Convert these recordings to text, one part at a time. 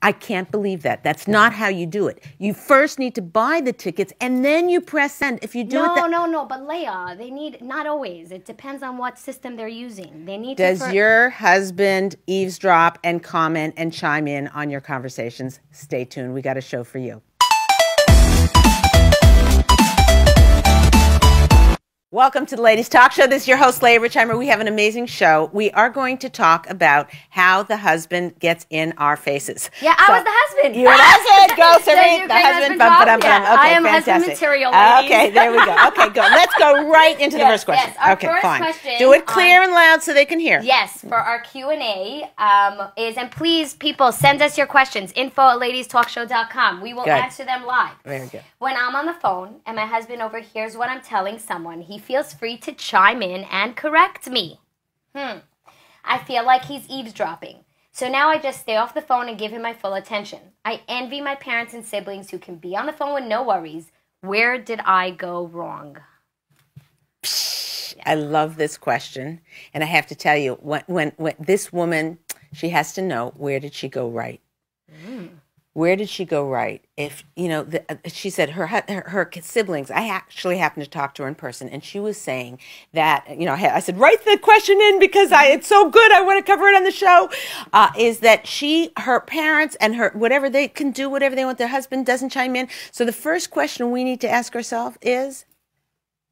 I can't believe that. That's not how you do it. You first need to buy the tickets, and then you press send. If you do No. But Leah, they need, not always. It depends on what system they're using. They need Does your husband eavesdrop and comment and chime in on your conversations? Stay tuned. We got a show for you. Welcome to the Ladies Talk Show. This is your host, Leah Richheimer. We have an amazing show. We are going to talk about how the husband gets in our faces. Yeah, I was the husband. You were the husband. Go, Serene. The husband. Okay, I am fantastic. husband material, ladies. Okay, there we go. Okay, go. Let's go right into the first question. Yes, our okay, first fine. question Do it clear and loud so they can hear. Yes, for our Q&A is, and please, people, send us your questions. info@ladiestalkshow.com. We will answer them live. Very good. When I'm on the phone and my husband overhears what I'm telling someone, he feels free to chime in and correct me. I feel like he's eavesdropping. So now I just stay off the phone and give him my full attention. I envy my parents and siblings who can be on the phone with no worries. Where did I go wrong? I love this question. And I have to tell you, when this woman, she has to know, where did she go right? Where did she go right? If, you know, she said her siblings, I actually happened to talk to her in person, and she was saying that, you know, I said, write the question in because it's so good, I want to cover it on the show, is that her parents and her, whatever, they can do whatever they want, their husband doesn't chime in. So the first question we need to ask ourselves is,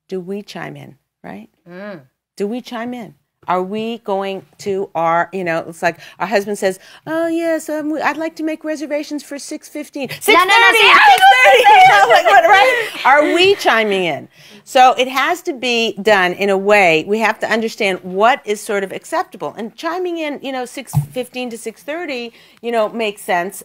do we chime in, right? Do we chime in? Are we going to it's like our husband says, oh, yes, I'd like to make reservations for 6:15. 6:30, 6:30, right? Are we chiming in? So it has to be done in a way, we have to understand what is sort of acceptable. And chiming in, 6:15 to 6:30, makes sense.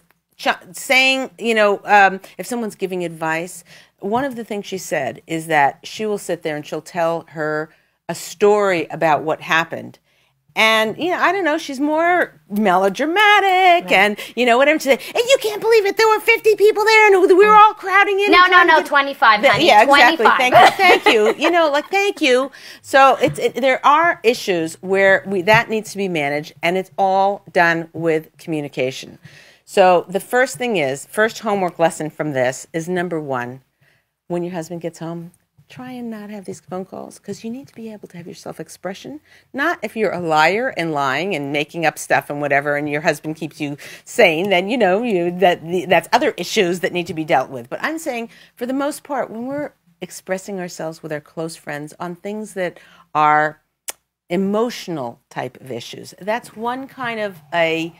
Saying, if someone's giving advice, one of the things she said is that she will sit there and she'll tell her a story about what happened. And, I don't know, she's more melodramatic and, whatever. She said, and you can't believe it, there were 50 people there and we were all crowding in. No, 25, honey. Yeah, exactly. 25. Thank you. Thank you. So there are issues where that needs to be managed, and it's all done with communication. So the first homework lesson from this is, number one, when your husband gets home, try and not have these phone calls, because you need to be able to have your self-expression. Not if you're a liar and lying and making up stuff and whatever, and your husband keeps you sane, then that's other issues that need to be dealt with. But I'm saying, for the most part, when we're expressing ourselves with our close friends on things that are emotional type of issues, that's one kind of a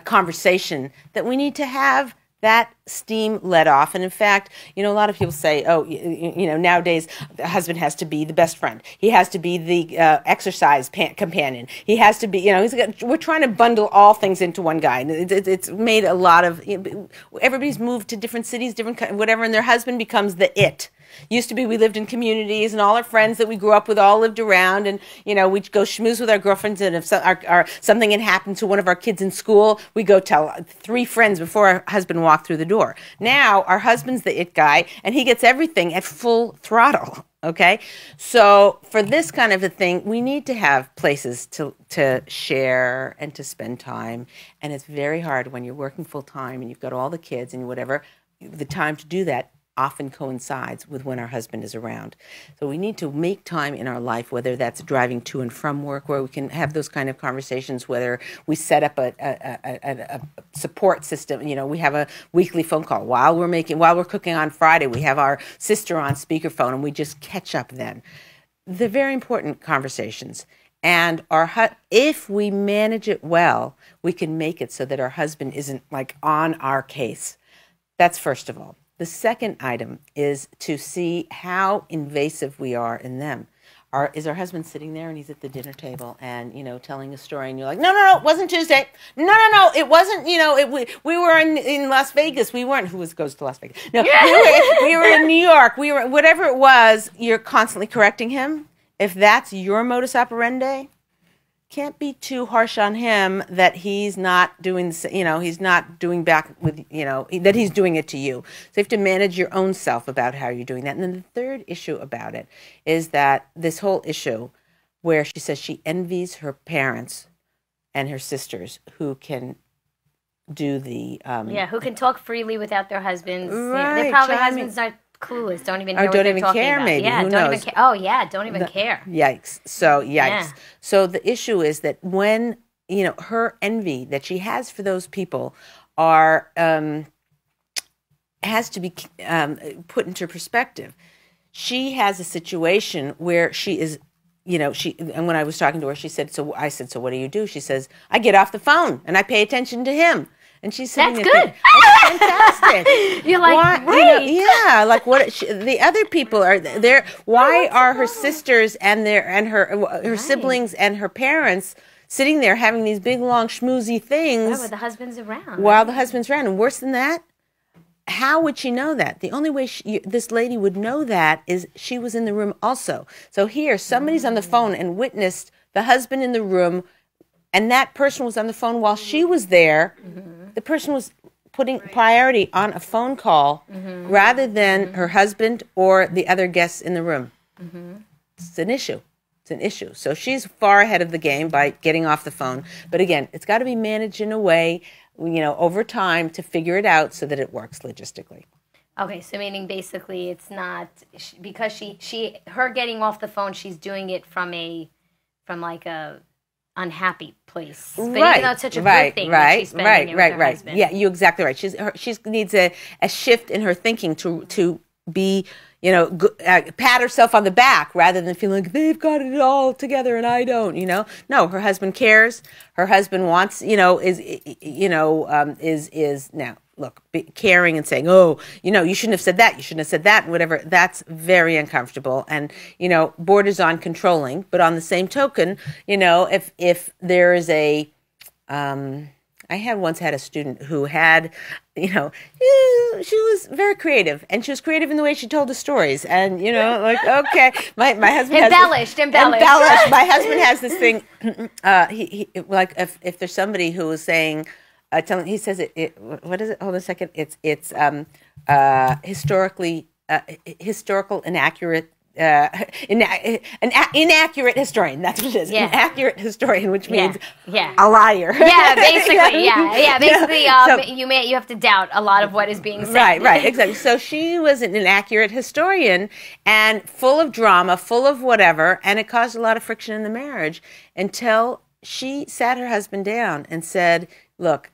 conversation that we need to have that steam let off. And in fact, a lot of people say, nowadays the husband has to be the best friend. He has to be the exercise companion. He has to be, we're trying to bundle all things into one guy. It's made a lot of, everybody's moved to different cities, different whatever, and their husband becomes the it. Used to be we lived in communities, and all our friends that we grew up with all lived around, and we'd go schmooze with our girlfriends, and if something had happened to one of our kids in school, we go tell 3 friends before our husband walked through the door. Now our husband's the it guy, and he gets everything at full throttle. Okay, so for this kind of a thing, we need to have places to share and to spend time, and it's very hard when you're working full time and you've got all the kids and whatever. The time to do that often coincides with when our husband is around. So we need to make time in our life, whether that's driving to and from work, where we can have those kind of conversations, whether we set up a support system. We have a weekly phone call while we're cooking on Friday. We have our sister on speakerphone, and we just catch up then. They're very important conversations. And if we manage it well, we can make it so that our husband isn't like on our case. That's first of all. The second item is to see how invasive we are in them. Is our husband sitting there and he's at the dinner table and, telling a story, and you're like, no, it wasn't Tuesday. No, it wasn't, we were in Las Vegas. We weren't, goes to Las Vegas? No, we were in New York. We were, whatever it was, you're constantly correcting him. If that's your modus operandi, can't be too harsh on him that he's not doing, he's not doing back with, that he's doing it to you. So you have to manage your own self about how you're doing that. And then the third issue about it is that this whole issue where she says she envies her parents and her sisters who can do the who can talk freely without their husbands. Right, They're probably chiming. husbands are clueless, don't even hear what don't they're even talking care, about. maybe. Yeah, Who don't knows? even care. Oh yeah, don't even care. Yikes. So yikes. Yeah. So the issue is that when her envy that she has for those people are has to be put into perspective. She has a situation where she is, and when I was talking to her, she said, I said, so what do you do? She says, I get off the phone and I pay attention to him. And she's sitting That's there good. thinking, that's fantastic. You're like, Why, great. like what the other people are there. Why are her sisters and her siblings and her parents sitting there having these big, long, schmoozy things With the husband's around. while the husband's around? And worse than that, how would she know that? The only way this lady would know that is she was in the room also. So here, somebody's on the phone and witnessed the husband in the room, and that person was on the phone while she was there. The person was putting priority on a phone call rather than her husband or the other guests in the room. It's an issue. It's an issue. So she's far ahead of the game by getting off the phone. But again, it's got to be managed in a way, over time to figure it out so that it works logistically. Okay, so meaning basically it's not because her getting off the phone, she's doing it from like a unhappy place. But even though it's such a good thing that she's spending it with her husband. Yeah, you're exactly right. She needs a shift in her thinking to be, pat herself on the back rather than feeling like they've got it all together and I don't, No, her husband cares. Her husband wants, is now, look, caring and saying, oh, you shouldn't have said that. You shouldn't have said that, whatever. That's very uncomfortable. And, borders on controlling. But on the same token, if there is a, I once had a student who had, she was very creative, and she was creative in the way she told the stories. And, like, okay, my husband embellished. My husband has this thing, he like, if there's somebody who is saying, he says what is it? Hold on a second. It's historical inaccurate. An inaccurate historian. That's what it is. Yeah. An accurate historian, which means a liar. Yeah, basically. Basically, you have to doubt a lot of what is being said. Right, exactly. So she was an inaccurate historian and full of drama, full of whatever, and it caused a lot of friction in the marriage until she sat her husband down and said, "Look,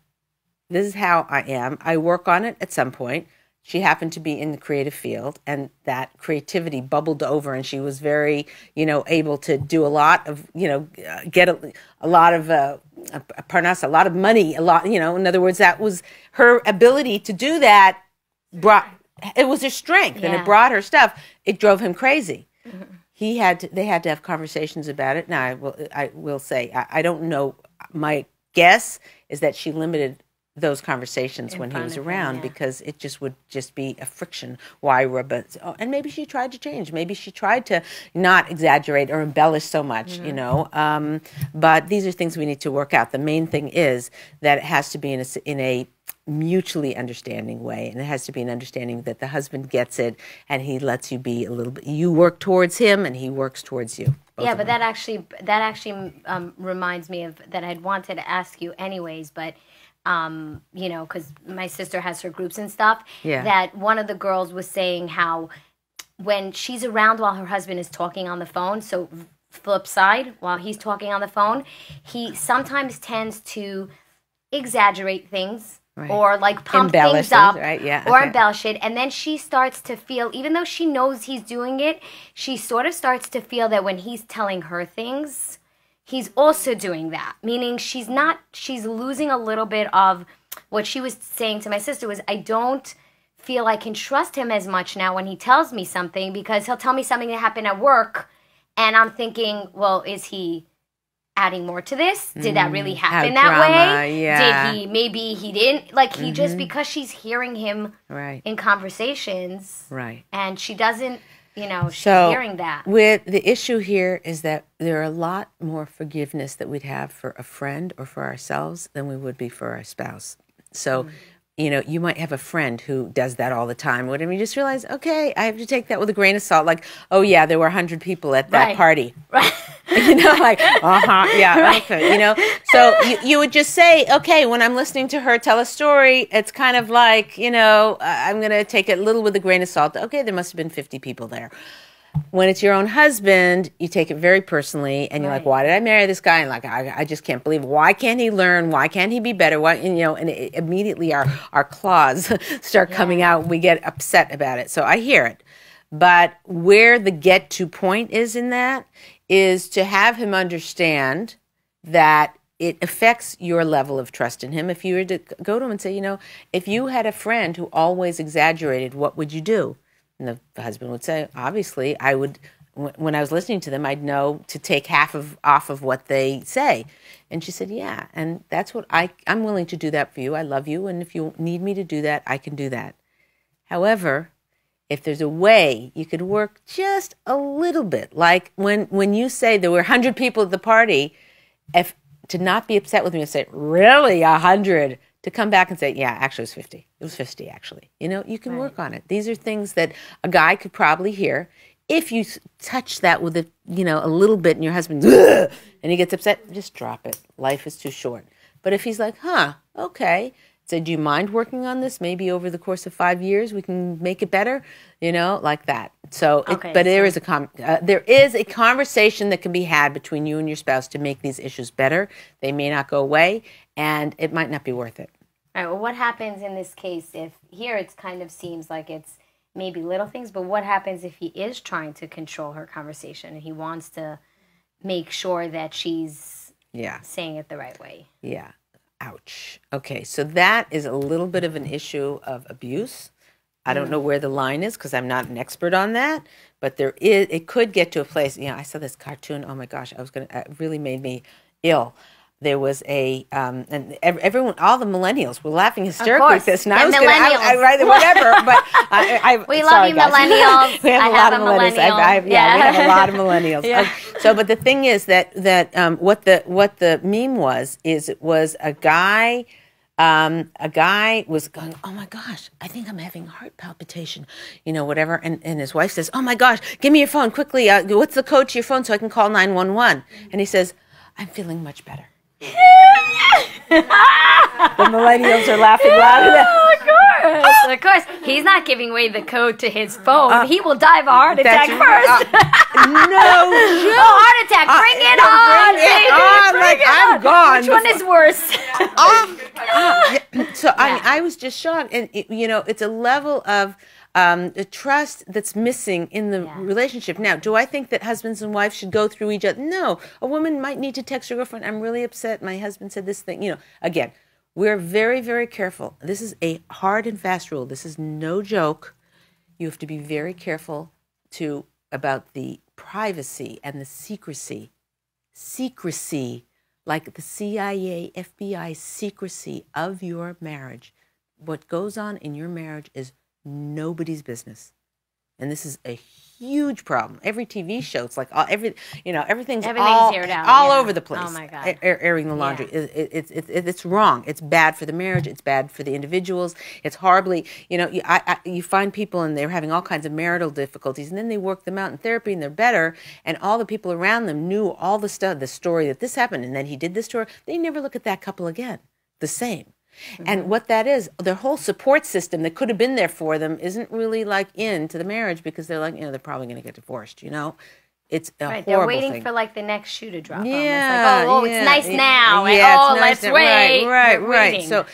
this is how I am. I work on it at some point." She happened to be in the creative field, and that creativity bubbled over, and she was very, able to do a lot of, get a lot of parnas, a lot of money, a lot, in other words, that was her ability to do that. It was her strength, and it brought her stuff. It drove him crazy. Mm-hmm. They had to have conversations about it. Now, I will say, I don't know. My guess is that she limited those conversations when he was around because it would be a friction. Why rub it? And maybe she tried to change. Maybe she tried to not exaggerate or embellish so much, But these are things we need to work out. The main thing is that it has to be in a mutually understanding way, and it has to be an understanding that the husband gets it and he lets you be a little bit. You work towards him and he works towards you. But that actually reminds me of that I'd wanted to ask you anyways, but. Because my sister has her groups and stuff, that one of the girls was saying how when she's around while her husband is talking on the phone, so flip side, while he's talking on the phone, he sometimes tends to exaggerate things or like pump things up or embellish it. And then she starts to feel, even though she knows he's doing it, she sort of starts to feel that when he's telling her things, he's also doing that, meaning she's losing a little bit of what she was saying to my sister was, I don't feel I can trust him as much now when he tells me something because he'll tell me something that happened at work and I'm thinking, well, is he adding more to this? Did that really happen that way? Yeah. Maybe he didn't? Like he just, because she's hearing him in conversations and she doesn't, she's hearing that. With the issue here is that there are a lot more forgiveness that we'd have for a friend or for ourselves than we would be for our spouse. So you might have a friend who does that all the time. Whatever, you just realize, okay, I have to take that with a grain of salt. Like, oh yeah, there were 100 people at that party. Right. Like, yeah, right. Okay, So you would just say, okay, when I'm listening to her tell a story, it's kind of like, I'm going to take it a little with a grain of salt. Okay, there must have been 50 people there. When it's your own husband, you take it very personally, and you're like, why did I marry this guy? And like, I just can't believe it. Why can't he learn? Why can't he be better? Why, and immediately our claws start coming out. We get upset about it. So I hear it. But where the get to point is in that is to have him understand that it affects your level of trust in him. If you were to go to him and say, if you had a friend who always exaggerated, what would you do? And the husband would say, obviously, I would, when I was listening to them, I'd know to take off of what they say. And she said, yeah, and that's what I'm willing to do that for you. I love you, and if you need me to do that, I can do that. However, if there's a way you could work just a little bit, like when you say there were 100 people at the party, to not be upset with me and say, really, 100? To come back and say, yeah, actually it was 50. It was 50, actually. You can work on it. These are things that a guy could probably hear. If you touch that with a little bit and your husband's, and he gets upset, just drop it. Life is too short. But if he's like, okay. So do you mind working on this? Maybe over the course of 5 years we can make it better, like that. So, there is a conversation that can be had between you and your spouse to make these issues better. They may not go away, and it might not be worth it. All right. Well, what happens in this case if here it kind of seems like it's maybe little things, but what happens if he is trying to control her conversation and he wants to make sure that she's saying it the right way? Yeah. Ouch. Okay, so that is a little bit of an issue of abuse. I don't know where the line is because I'm not an expert on that, but it could get to a place. I saw this cartoon. Oh my gosh, it really made me ill. There was and everyone, all the millennials were laughing hysterically at this. And I was write whatever, but we love you, guys. Millennials. We have a lot of millennials. We have a lot of millennials. Yeah. But the thing is that what the meme was it was a guy. A guy was going, oh my gosh, I think I'm having heart palpitation, whatever. And his wife says, oh my gosh, give me your phone quickly. What's the code to your phone so I can call 911? And he says, I'm feeling much better. The millennials are laughing loud. Oh, of course. He's not giving away the code to his phone. He will die of a heart attack first. No joke. Heart attack. Bring it on. Bring it on. I'm gone. Which one is worse? So I was just shocked. And, it's a level of the trust that's missing in the relationship. Now, do I think that husbands and wives should go through each other? No. A woman might need to text her girlfriend, I'm really upset. My husband said this thing. Again, we're very, very careful. This is a hard and fast rule. This is no joke. You have to be very careful about the privacy and the secrecy. Secrecy, like the CIA, FBI secrecy of your marriage. What goes on in your marriage is nobody's business. And this is a huge problem. Every TV show, it's like everything's all aired out, all over the place. Oh my God. Airing the laundry. It's wrong. It's bad for the marriage. It's bad for the individuals. It's horribly, you find people and they're having all kinds of marital difficulties, and then they work them out in therapy and they're better, and all the people around them knew all the stuff, the story that this happened, and then he did this to her. They never look at that couple again the same. Mm-hmm. And what that is, their whole support system that could have been there for them isn't really into the marriage, because they're like, they're probably going to get divorced, It's a horrible they're waiting thing. for the next shoe to drop. Yeah, it's nice now. Let's wait. Right. So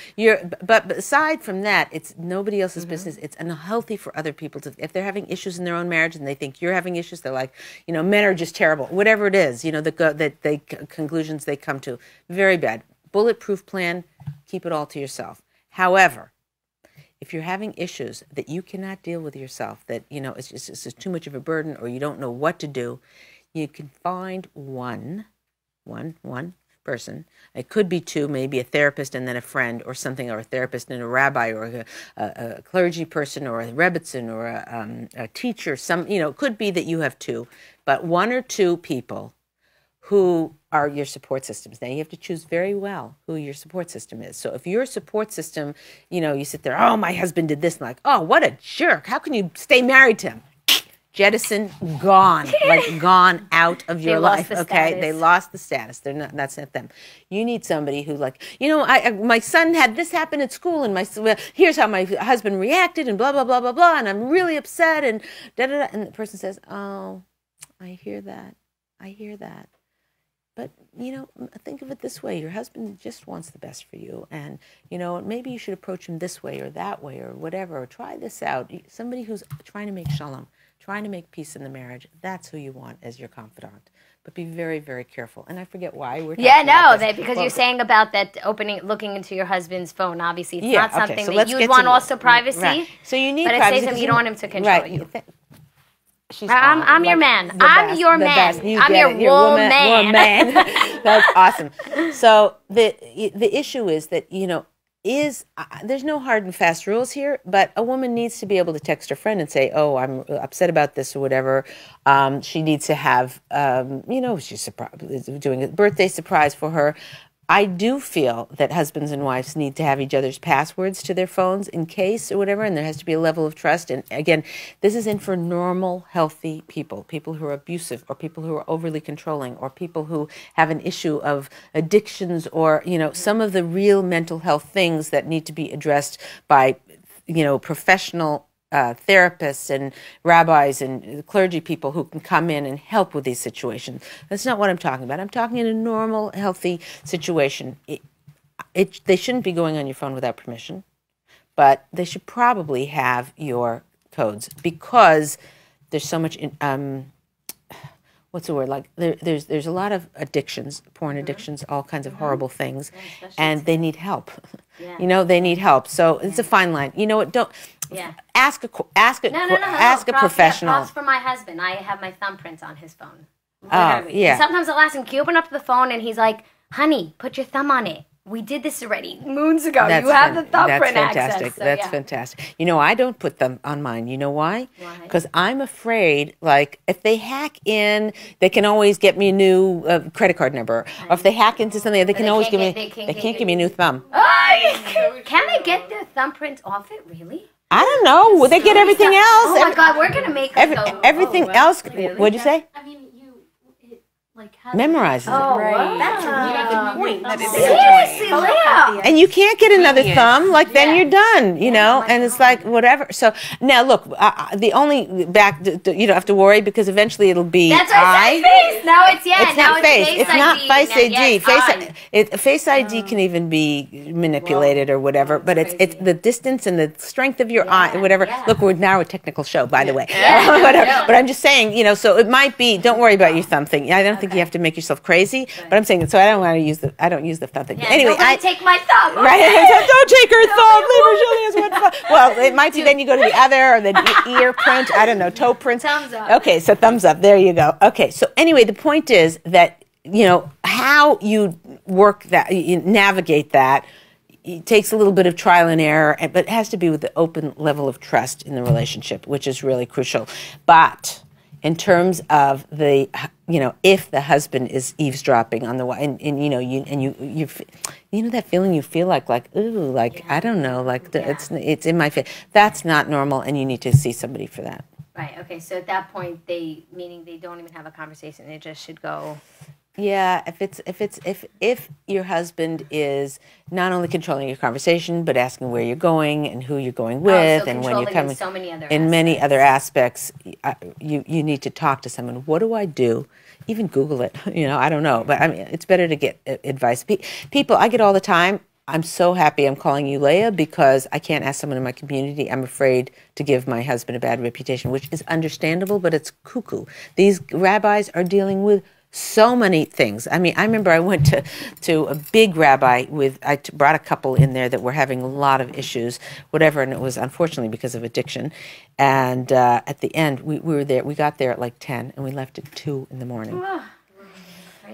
but aside from that, it's nobody else's business. It's unhealthy for other people if they're having issues in their own marriage and they think you're having issues. They're like, men are just terrible. Whatever it is, the conclusions they come to, very bad. Bulletproof plan. Keep it all to yourself. However, if you're having issues that you cannot deal with yourself, that, it's just too much of a burden, or you don't know what to do, you can find one person. It could be two, maybe a therapist and then a friend, or something, or a therapist and a rabbi, or a clergy person, or a rebbitzin, or a teacher. It could be that you have two, but one or two people who are your support systems. Now, you have to choose very well who your support system is. So if your support system, you sit there, oh, my husband did this, and like, oh, what a jerk. How can you stay married to him? Jettison, gone, like gone out of your life. Okay, they lost the status. They're not. That's not them. You need somebody who, like, my son had this happen at school, and here's how my husband reacted, and blah blah blah blah blah, and I'm really upset, and da da da. And the person says, "Oh, I hear that. But, think of it this way. Your husband just wants the best for you. And, maybe you should approach him this way or that way or whatever. Or try this out. Somebody who's trying to make shalom, trying to make peace in the marriage. That's who you want as your confidant. But be very, very careful. And I forget why we're talking about this. Because you're saying about that looking into your husband's phone. Obviously, it's not something that you'd want also privacy. Right. So you need privacy. But at the same time, you don't want him to control you. I'm your man. I'm your man. I'm your woman. That's awesome. So the issue is that, there's no hard and fast rules here, but a woman needs to be able to text her friend and say, oh, I'm upset about this or whatever. She needs to have, she's doing a birthday surprise for her. I do feel that husbands and wives need to have each other's passwords to their phones in case or whatever, and there has to be a level of trust. And again, this is in for normal, healthy people who are abusive or people who are overly controlling or people who have an issue of addictions or, some of the real mental health things that need to be addressed by, professional therapists and rabbis and clergy people who can come in and help with these situations. That's not what I'm talking about. I'm talking in a normal, healthy situation. They shouldn't be going on your phone without permission, but they should probably have your codes because there's so much, what's the word? Like there's a lot of addictions, porn addictions, all kinds of horrible things, and they need help. Yeah. They need help. So it's a fine line. Don't. Yeah. Ask a professional. Props for my husband. I have my thumbprints on his phone. Literally. Oh, yeah. And sometimes I'll ask him, can you open up the phone? And he's like, honey, put your thumb on it. We did this already moons ago. You have the thumbprint access. So, that's fantastic. I don't put them on mine. You know why? Because I'm afraid, like, if they hack in, they can always get me a new credit card number. Or if they hack into something, they can always give me. They can't give me a new thumb. Oh, can I get the thumbprint off it? Really? I don't know. Will they get everything else? Oh my God, we're gonna make everything else. Really? What'd you say? I mean, memorizes it. Right. That's you have the point. Seriously, Leah. And you can't get another thumb. Like then you're done. And it's like whatever. So now look, the only you don't have to worry because eventually it'll be That's right. Face. Now it's It's not face. Face it's ID. not Face ID. Yes, Face ID can even be manipulated or whatever. But it's the distance and the strength of your eye, whatever. Yeah. Look, we're now a technical show, by the way. Whatever. But I'm just saying, so it might be. Don't worry about your thumb thing. I don't think you have to make yourself crazy, but I'm saying so. I don't use the thumb thing. Anyway, take my thumb. Right? Don't take her thumb. Leave her. She only has one thumb. Well, it might be then you go to the other or the ear print. I don't know, toe print. Thumbs up. Okay, so thumbs up. There you go. Okay, so anyway, the point is that how you work that, you navigate that. It takes a little bit of trial and error, but it has to be with the open level of trust in the relationship, which is really crucial. But in terms of the, if the husband is eavesdropping on the wife, and you that feeling you feel like ooh, like I don't know, like it's in my face. That's not normal, and you need to see somebody for that. Right. Okay. So at that point, meaning they don't even have a conversation. They just should go. Yeah, if your husband is not only controlling your conversation but asking where you're going and who you're going with and when you're coming, many other aspects, you need to talk to someone. What do I do? Even Google it. I don't know, but I mean, it's better to get advice. People, I get all the time. I'm so happy I'm calling you Leah because I can't ask someone in my community. I'm afraid to give my husband a bad reputation, which is understandable, but it's cuckoo. These rabbis are dealing with so many things. I mean, I remember I went to a big rabbi I brought a couple in there that were having a lot of issues, whatever, and it was unfortunately because of addiction. And at the end, we were there. We got there at like 10, and we left at 2 in the morning.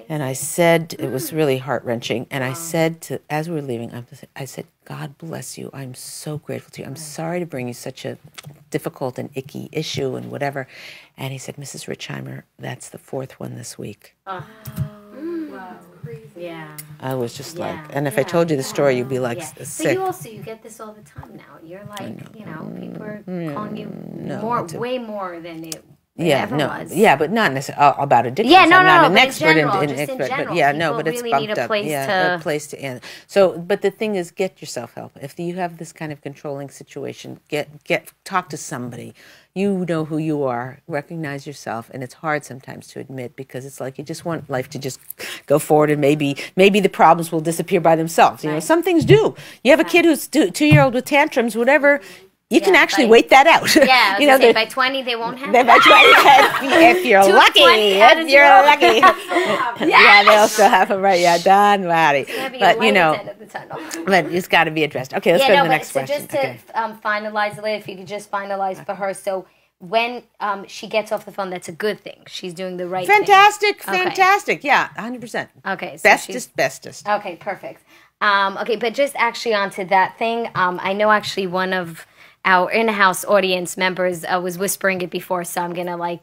And I said, it was really heart-wrenching, and I said as we were leaving, I said, God bless you. I'm so grateful to you. I'm sorry to bring you such a difficult and icky issue and whatever. And he said, Mrs. Richheimer, that's the 4th one this week. Yeah. I was just Yeah. like, and if I told you the story, you'd be like But sick. you get this all the time now. You're like, people are calling you way more than it ever was. Yeah, but not necessarily about addiction. Yeah, I'm not an but expert in general, but yeah, no, but it's really bumped need a up. place Yeah, a place to end. So, but the thing is, get yourself help. If you have this kind of controlling situation, talk to somebody. You know who you are. Recognize yourself, and it's hard sometimes to admit because it's like you just want life to just go forward, and maybe the problems will disappear by themselves. You know, some things do. You have a kid who's 2-year-old with tantrums, whatever. You can actually wait that out. Yeah, I was say, by 20 they won't have. By 20, if you're lucky, if you're lucky. Yeah, they'll still have them, right? Yeah, done, Laddie. But but it's got to be addressed. Okay, let's go to the next question. So just to finalize, Leah, if you could just finalize for her. So when she gets off the phone, that's a good thing. She's doing the right thing. Fantastic. Yeah, 100%. Okay. So bestest. Okay, perfect. Okay, but just actually onto that thing, I know actually one of our in-house audience members was whispering it before, so I'm gonna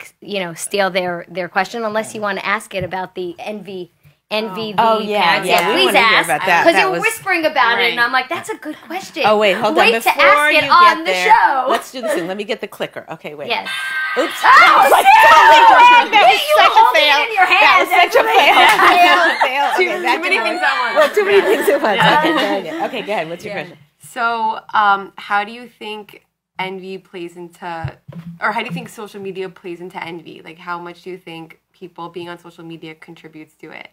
steal their question, unless you want to ask it about the envy. Please ask, because you were whispering about it, and I'm like, that's a good question. Oh wait, hold on. Wait to ask it on the show. Let's do this thing. Let me get the clicker. Okay, wait. Yes. Oops. Oh, that was such a fail. In your hand. That was such a fail. Too many things at once. Well, too many things at once. Okay, go ahead. What's your question? So, how do you think envy plays into, or how do you think social media plays into envy? Like, how much do you think people being on social media contributes to it?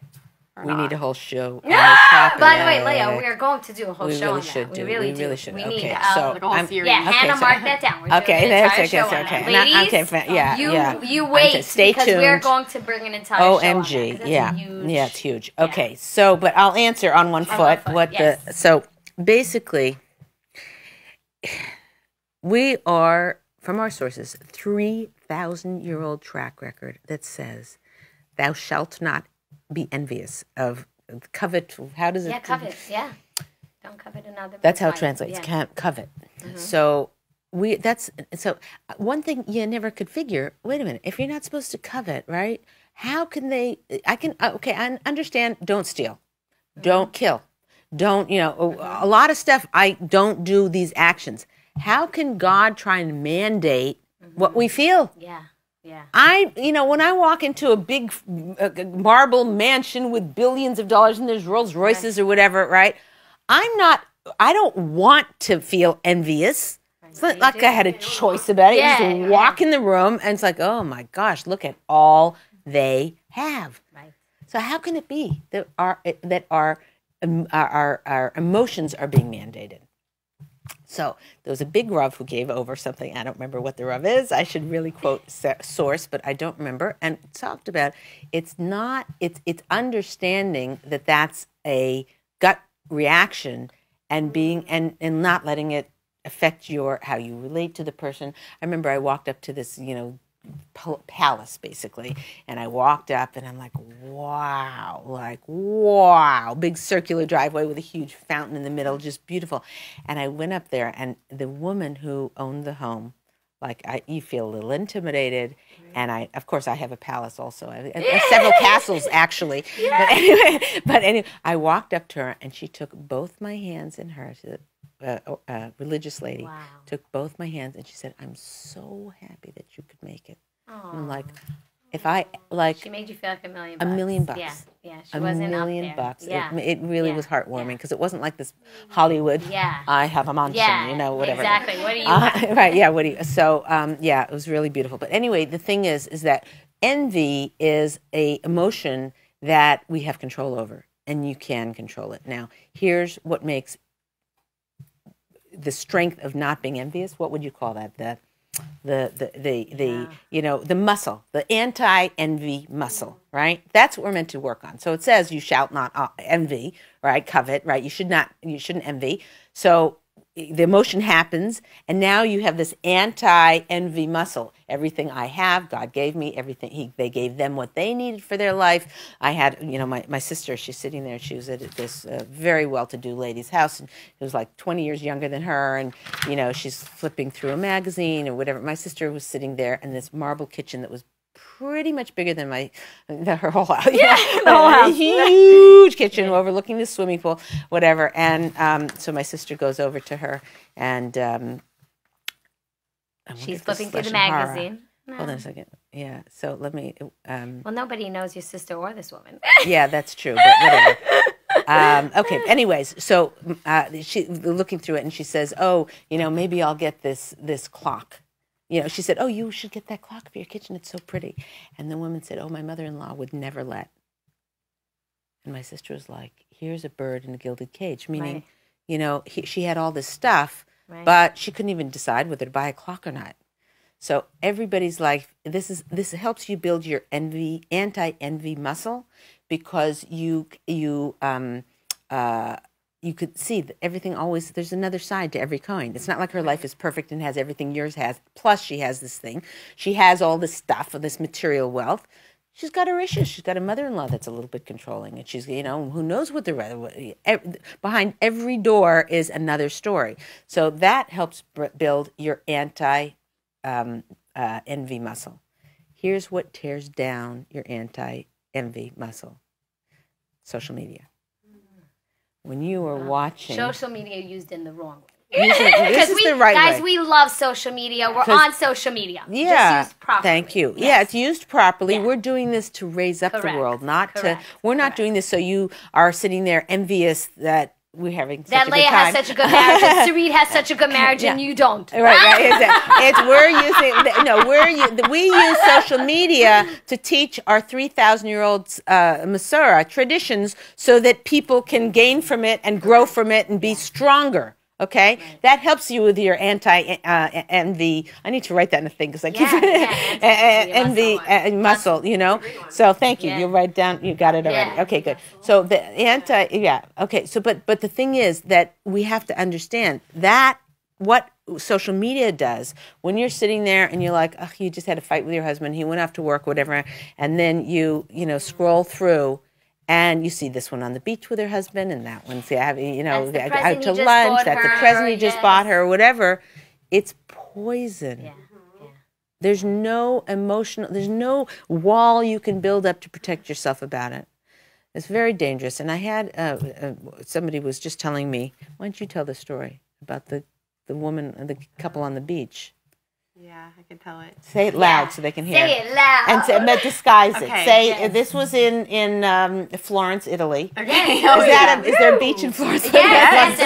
We need a whole show. By the way, Leah, we are going to do a whole show on that. We really should. We need like a whole series. Yeah, Hannah, mark that down. We're okay, that's okay. Ladies, you wait. Stay tuned. Because we're going to bring an entire show on that. OMG, yeah, it's huge. Okay, so, but I'll answer on one foot. So, basically, we are, from our sources, 3,000-year-old track record that says, thou shalt not be envious of covet. How does it? Yeah, covet. Yeah, don't covet another. That's how it translates. Can't covet. Mm-hmm. So one thing you never could figure. Wait a minute. If you're not supposed to covet, right? How can they? I understand. Don't steal. Don't kill. Don't a lot of stuff. I don't do these actions. How can God try and mandate what we feel? Yeah. Yeah. When I walk into a big marble mansion with billions of dollars and there's Rolls Royces or whatever, right? I don't want to feel envious. It's not like I had a choice about it. You just walk in the room and it's like, oh my gosh, look at all they have. Right. So how can it be that our emotions are being mandated? So there was a big Rav who gave over something. I don't remember what the Rav is. I should really quote source, but I don't remember. And talked about it's understanding that that's a gut reaction and and not letting it affect how you relate to the person. I remember I walked up to this, palace basically, and I walked up and I'm like, wow, big circular driveway with a huge fountain in the middle, just beautiful. And I went up there, and the woman who owned the home, you feel a little intimidated. And I have a palace also. I have several castles actually. Yeah. But anyway, I walked up to her and she took both my hands in hers. Religious lady took both my hands and she said, "I'm so happy that you could make it." I'm like, she made you feel like $1 million. $1 million. Yeah. She wasn't up there. $1 million. Yeah. It really was heartwarming because it wasn't like this Hollywood. Yeah. I have a mansion. Whatever. Exactly. What do you have? Right. Yeah. What do you? So it was really beautiful. But anyway, the thing is that envy is a emotion that we have control over, and you can control it. Now, here's what makes the strength of not being envious. What would you call that? The muscle, the anti-envy muscle, right? That's what we're meant to work on. So it says you shall not envy, right? Covet, right? You shouldn't envy. So the emotion happens, and now you have this anti-envy muscle. Everything I have, God gave me. Everything they gave them what they needed for their life. I had, my sister. She's sitting there. She was at this very well-to-do lady's house, and it was like 20 years younger than her. And she's flipping through a magazine or whatever. My sister was sitting there in this marble kitchen that was pretty much bigger than her whole house. Yeah, the whole house. Huge kitchen overlooking the swimming pool, whatever. And so my sister goes over to her, and she's flipping through the magazine. No. Hold on a second. Yeah. So let me. Well, nobody knows your sister or this woman. Yeah, that's true. But whatever. Okay. Anyways, so she looking through it, and she says, "Oh, maybe I'll get this clock." She said, "Oh, you should get that clock for your kitchen. It's so pretty." And the woman said, "Oh, my mother-in-law would never let." And my sister was like, "Here's a bird in a gilded cage," meaning, she had all this stuff, but she couldn't even decide whether to buy a clock or not. So everybody's life, this helps you build your anti-envy muscle, because you could see that everything always, there's another side to every coin. It's not like her life is perfect and has everything yours has. Plus she has this thing. She has all this stuff, this material wealth. She's got her issues. She's got a mother-in-law that's a little bit controlling, and she's, who knows what behind every door is another story. So that helps build your envy muscle. Here's what tears down your anti-envy muscle: social media. When you are watching social media used in the wrong way. This is the right guys, way. we love social media. We're on social media. Yeah, just used properly. Thank you. Yes. Yeah, it's used properly. Yeah. We're doing this to raise up the world, not Correct. to. We're not doing this so you are sitting there envious that we're having such that a Leah good time. has such a good marriage, and Sarit has such a good marriage, and you don't. Right. We use social media to teach our 3,000-year-old Masorah traditions, so that people can gain from it and grow from it and be stronger. Okay, that helps you with your anti-envy. I need to write that in a thing, because I keep envy muscle. So thank you. You write down. You got it already. Okay, good. So the Okay. So but the thing is that we have to understand that what social media does, when you're sitting there and you're like, oh, you just had a fight with your husband. He went off to work, whatever, and then you scroll through. And you see this one on the beach with her husband, and that one's out to lunch. That's the present he just bought her, or whatever. It's poison. Yeah. There's no there's no wall you can build up to protect yourself about it. It's very dangerous. And I had somebody was just telling me, why don't you tell the story about the woman, the couple on the beach? Yeah, I can tell it. Say it loud so they can hear. Say it loud. And disguise it. Okay, Say this was in Florence, Italy. Okay. Is there a beach in Florence? Yes,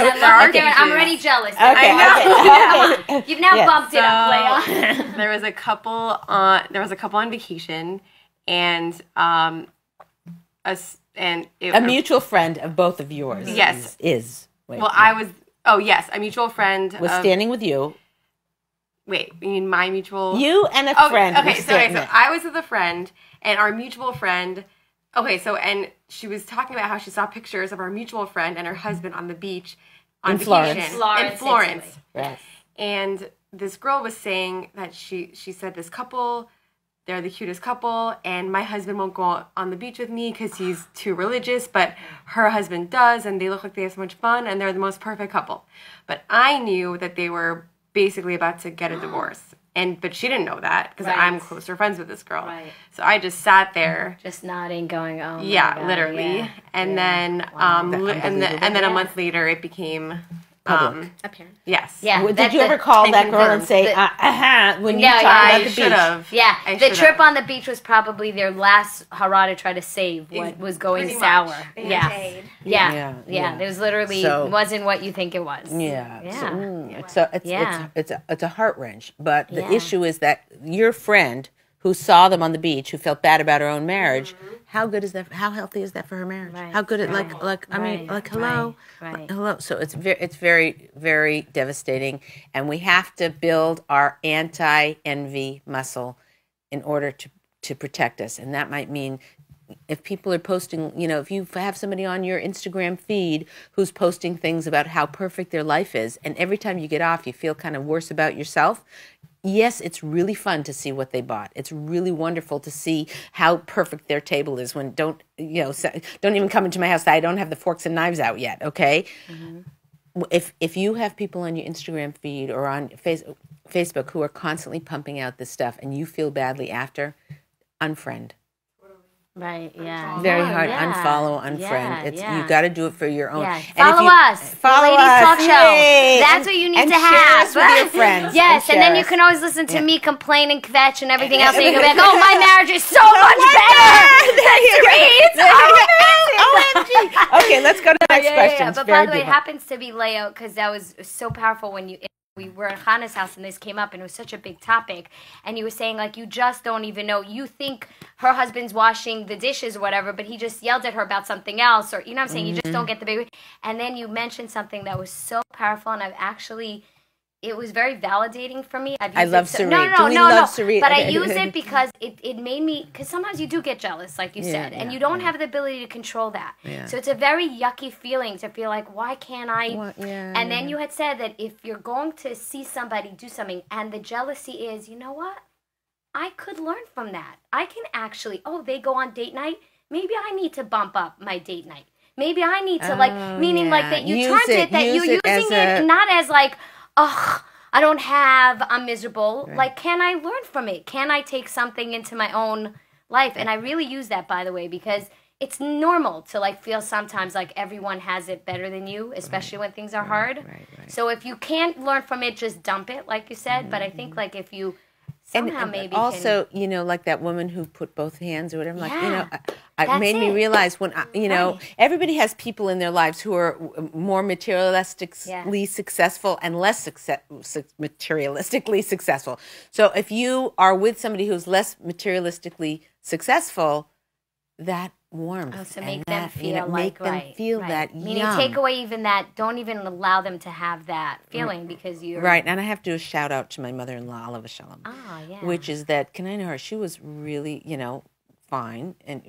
I'm already jealous. Okay. You've now bumped it up, Leah. There was a couple on vacation, and a mutual friend of both of yours. Yes. A mutual friend was standing with you. Wait, you mean my mutual? You and a friend. Okay, so I was with a friend, and our mutual friend. And she was talking about how she saw pictures of our mutual friend and her husband on the beach on vacation in Florence. Right. And this girl was saying that she said this couple, they're the cutest couple, and my husband won't go on the beach with me because he's too religious, but her husband does, and they look like they have so much fun, and they're the most perfect couple. But I knew that they were basically about to get a divorce, but she didn't know that, because I'm closer friends with this girl. Right. So I just sat there, just nodding, going, "Oh, yeah, my God, literally." yeah. And then, and then a month later, it became public. Apparent. Yes. Yeah. Did you ever call that girl and say, when you talked about the beach? Should have. Yeah. The trip on the beach was probably their last hurrah to try to save what was going sour. Yeah. Yeah. It was literally wasn't what you think it was. Yeah. So it's a heart wrench. But the issue is that your friend who saw them on the beach, who felt bad about her own marriage, how good is that? How healthy is that for her marriage? Right. How good hello. Hello. So it's very, very devastating, and we have to build our anti-envy muscle in order to protect us, and that might mean if people are posting, if you have somebody on your Instagram feed who's posting things about how perfect their life is, and every time you get off, you feel kind of worse about yourself. Yes, it's really fun to see what they bought. It's really wonderful to see how perfect their table is. When don't even come into my house. I don't have the forks and knives out yet. Okay, if you have people on your Instagram feed or on Facebook who are constantly pumping out this stuff, and you feel badly after, unfriend. Right, yeah. Very No, hard. yeah. Unfollow, unfriend. Yeah. You got to do it for your own. Yeah. And if Follow you- us. Follow the Ladies us. Talk Show. Yay. That's what you need and to share have. us with your friends. Yes, and then share you us. can always listen to Yeah. me complain and kvetch and everything else. And you go back, oh, my marriage is so much better. There you go. It's amazing. OMG. Okay, let's go to the next question. It's But very by the way, it different. happens to be Leah, because that was so powerful when we were at Hannah's house and this came up and it was such a big topic, and you were saying like you just don't even know, you think her husband's washing the dishes or whatever, but he just yelled at her about something else, or you know what I'm saying, you just don't get the big. And then you mentioned something that was so powerful, and it was very validating for me. I love Sarit. No, Do we love Sarit? But I Okay. use it because it made me, because sometimes you do get jealous, like you said, and you don't have the ability to control that. Yeah. So it's a very yucky feeling to feel like, why can't I? And then you had said that if you're going to see somebody do something, and the jealousy is, you know what? I could learn from that. I can actually, they go on date night. Maybe I need to bump up my date night. Maybe I need to meaning like that you turned it, that you're using it not as like, ugh, I'm miserable. Right. Like, can I learn from it? Can I take something into my own life? And I really use that, by the way, because it's normal to like feel sometimes like everyone has it better than you, especially when things are hard. Right. So if you can't learn from it, just dump it, like you said. But I think like if you somehow maybe also, like that woman who put both hands or whatever, it made me realize when, everybody has people in their lives who are more materialistically successful and less materialistically successful. So if you are with somebody who's less materialistically successful, that warmth. So make them feel that meaning take away even that, don't even allow them to have that feeling because you're... Right, and I have to do a shout out to my mother-in-law, Oliver Shalom. Yeah. Which is that, can I know her? She was really, fine and,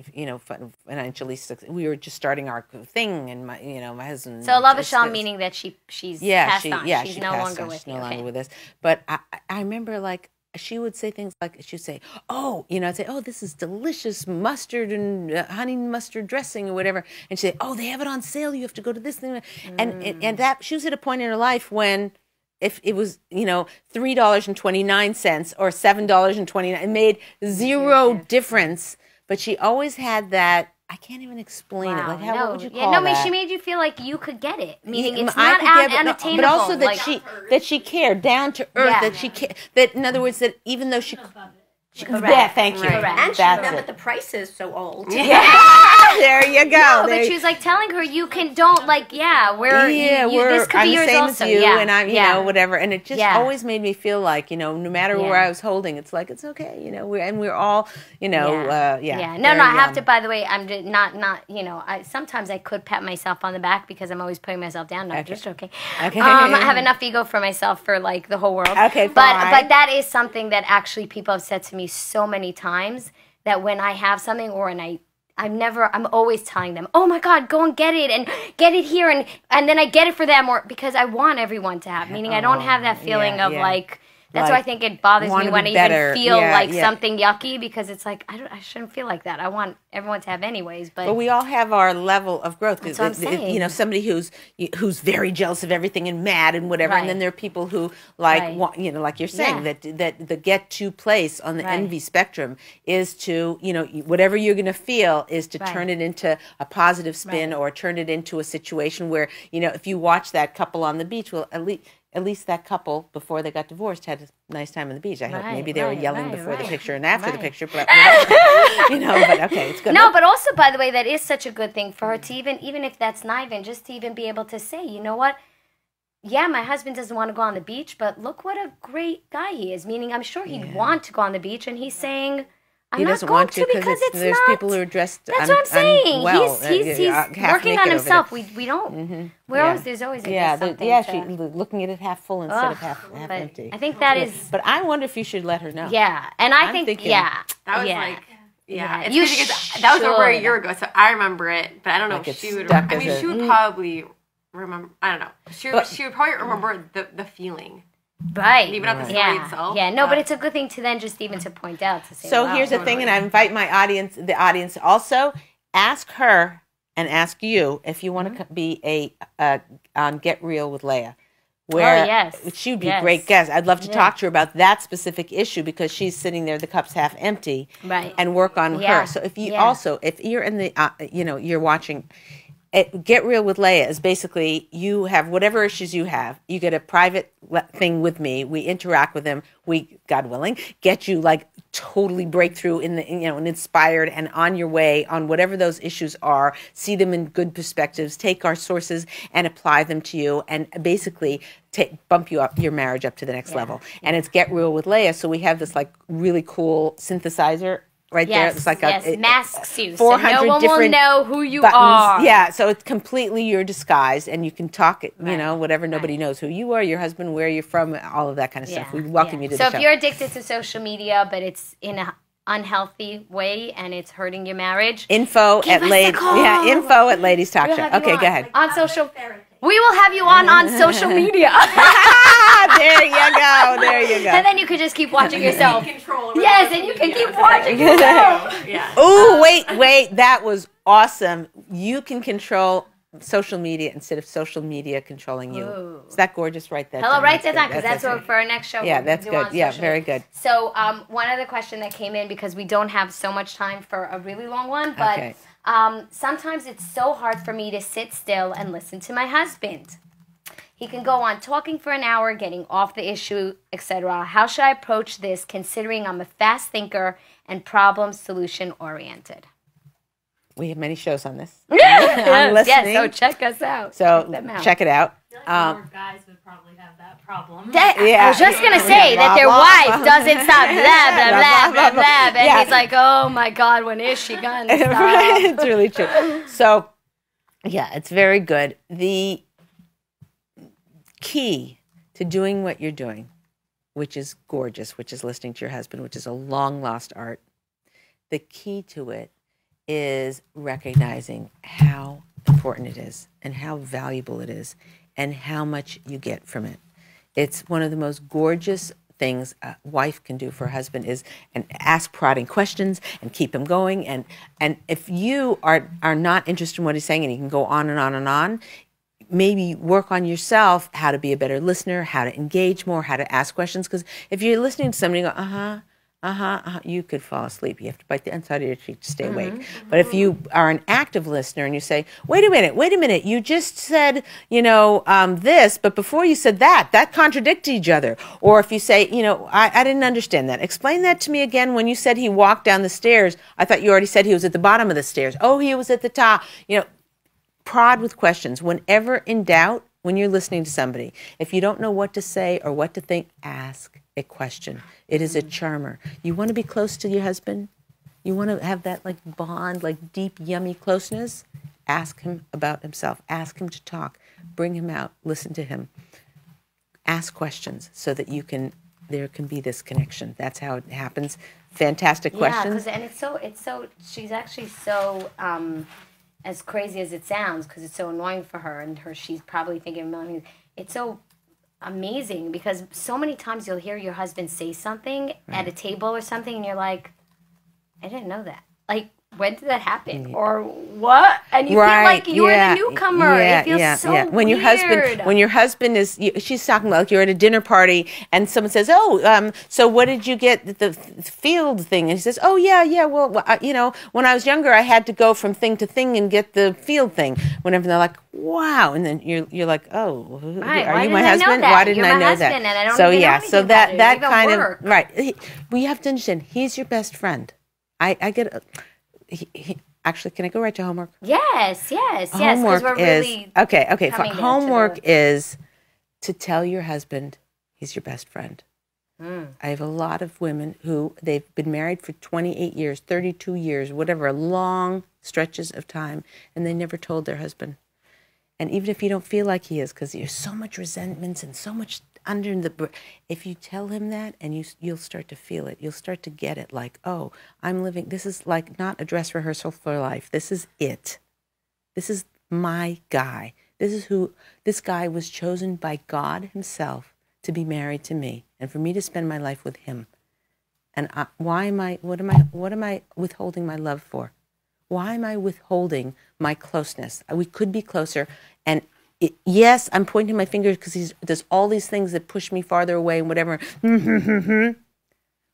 financially successful. We were just starting our thing and my husband... So Oliver Shalom meaning that she's passed on. She's no longer with you. She's no longer with us. But I remember like, she would say things like, she'd say, I'd say, this is delicious mustard and honey mustard dressing or whatever. And she'd say, they have it on sale. You have to go to this thing. And that, she was at a point in her life when if it was, $3.29 or $7.29, it made zero difference. But she always had that, I can't even explain it. Like, what would you call that? She made you feel like you could get it. Meaning it's not unattainable. But also that she cared, down to earth, that she cared. That, in other words, that even though she... thank you. Right. And she remembered the price is so old. There you go. But she was like telling her, you can, don't like, this could be yours also. As you, and I'm, whatever. And it just always made me feel like, no matter where I was holding, it's like, it's okay, we're all, No, I have to, by the way, I'm just not, sometimes I could pat myself on the back because I'm always putting myself down. No, I'm just joking. Okay. I have enough ego for myself for like the whole world. Okay, fine. But that is something that actually people have said to me so many times that when I have something I'm always telling them, oh my God, go and get it and get it here. And then I get it for them because I want everyone to have, meaning I don't have that feeling of like, that's why I think it bothers me when I even feel something yucky because it's like, I shouldn't feel like that. I want everyone to have anyways. But we all have our level of growth. That's what I'm saying. Somebody who's very jealous of everything and mad and whatever. And then there are people who want, like you're saying, that the get to place on the envy spectrum is to, whatever you're going to feel is to turn it into a positive spin or turn it into a situation where, if you watch that couple on the beach, well, at least that couple, before they got divorced, had a nice time on the beach. I hope maybe they were yelling before the picture and after the picture, but but okay, it's good. No, but also, by the way, that is such a good thing for her to even if that's not even, just to even be able to say, you know what? Yeah, my husband doesn't want to go on the beach, but look what a great guy he is. Meaning, I'm sure he'd want to go on the beach, and he's saying... He doesn't want to because there's people who are dressed. That's what I'm saying. Unwell, he's working on himself. We don't. We're always there's always something. She's looking at it half full instead of half empty. I think that is. But I wonder if you should let her know. Yeah, and I'm thinking, that was like. Yeah, it's that was over a year ago, so I remember it, but I don't know if she would. She would probably remember. I don't know. She would probably remember the feeling. Right. Even not the story itself. Yeah, no, but it's a good thing to then just even to point out to say. So here's the thing, and I invite the audience also, ask her and ask you if you want to be on Get Real with Leah. where yes. she would be a Yes. great guest. I'd love to talk to her about that specific issue because she's sitting there, the cup's half empty, Right. and work on Yeah. her. So if you Yeah. also, if you're in the, you're watching, Get Real with Leah is basically you have whatever issues you have. You get a private thing with me. We interact with them. We, God willing, get you like totally breakthrough in the, and inspired and on your way on whatever those issues are. See them in good perspectives. Take our sources and apply them to you, and basically bump your marriage up to the next level. And it's Get Real with Leah. So we have this like really cool synthesizer. Right there, it's like masks you, 400 so no one will different know who you buttons. are. Yeah, so it's completely your disguise, and you can talk it, whatever. Nobody knows who you are, your husband, where you're from, all of that kind of stuff. We welcome you to the show. So if you're addicted to social media, but it's in an unhealthy way and it's hurting your marriage, info at Ladies Talk Show. Okay, go ahead. On social, we will have you on social media. There you go. And then you could just keep watching yourself. Yes, and you can keep watching yourself. Oh, wait, that was awesome. You can control social media instead of social media controlling you. Ooh. Is that gorgeous? Write that down. Hello, write that down, because that's what for our next show. Yeah, that's good. Yeah, very good. So one other question that came in, because we don't have so much time for a really long one, but sometimes it's so hard for me to sit still and listen to my husband. He can go on talking for an hour, getting off the issue, etc. How should I approach this, considering I'm a fast thinker and problem solution oriented? We have many shows on this. I'm listening. Yes, so check us out. So check it out. More guys would probably have that problem. I was just going to say that their wife doesn't stop blah, blah, blah, blah, blah. And he's like, oh my God, when is she going to stop? It's really true. So, yeah, it's very good. The key to doing what you're doing, which is gorgeous, which is listening to your husband, which is a long lost art, the key to it is recognizing how important it is and how valuable it is and how much you get from it. It's one of the most gorgeous things a wife can do for a husband is and ask prodding questions and keep him going. And if you are not interested in what he's saying and he can go on and on and on, maybe work on yourself, how to be a better listener, how to engage more, how to ask questions. Because if you're listening to somebody go, you could fall asleep. You have to bite the inside of your cheek to stay awake. But if you are an active listener and you say, wait a minute, you just said, this, but before you said that contradicted each other. Or if you say, I didn't understand that. Explain that to me again. When you said he walked down the stairs, I thought you already said he was at the bottom of the stairs. Oh, he was at the top. Prod with questions. Whenever in doubt, when you're listening to somebody, if you don't know what to say or what to think, ask a question. It is a charmer. You want to be close to your husband? You want to have that bond, deep, yummy closeness? Ask him about himself. Ask him to talk. Bring him out. Listen to him. Ask questions so that there can be this connection. That's how it happens. Fantastic questions. Yeah, and it's so, she's actually so, as crazy as it sounds, because it's so annoying for her, and she's probably thinking, it's so amazing, because so many times you'll hear your husband say something at a table or something, and you're like, I didn't know that. When did that happen? Or what? And you feel like you're the newcomer. It feels so when weird. When your husband is, she's talking about you're at a dinner party and someone says, so what did you get the field thing? And he says, well, when I was younger, I had to go from thing to thing and get the field thing. Whenever they're like, wow. And then you're like, oh, are you my husband? Why didn't I know that? And I don't so even know so anything that about it. kind work. of, right. We have to understand, he's your best friend. I get actually, can I go right to homework? Yes. Homework we're is really okay. Homework is to tell your husband he's your best friend. I have a lot of women who they've been married for 28 years, 32 years, whatever, long stretches of time, and they never told their husband. And even if you don't feel like he is, because there's so much resentments and so much under if you tell him that, and you'll start to feel it, you'll start to get it, oh, I'm living, this is not a dress rehearsal for life. This is it. This is my guy. This guy was chosen by God himself to be married to me and for me to spend my life with him. And what am I withholding my love for? Why am I withholding my closeness? We could be closer, and yes, I'm pointing my finger because he does all these things that push me farther away and whatever.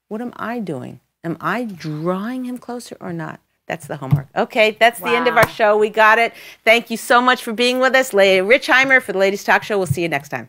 What am I doing? Am I drawing him closer or not? That's the homework. Okay, that's the end of our show. We got it. Thank you so much for being with us. Leah Richheimer for the Ladies Talk Show. We'll see you next time.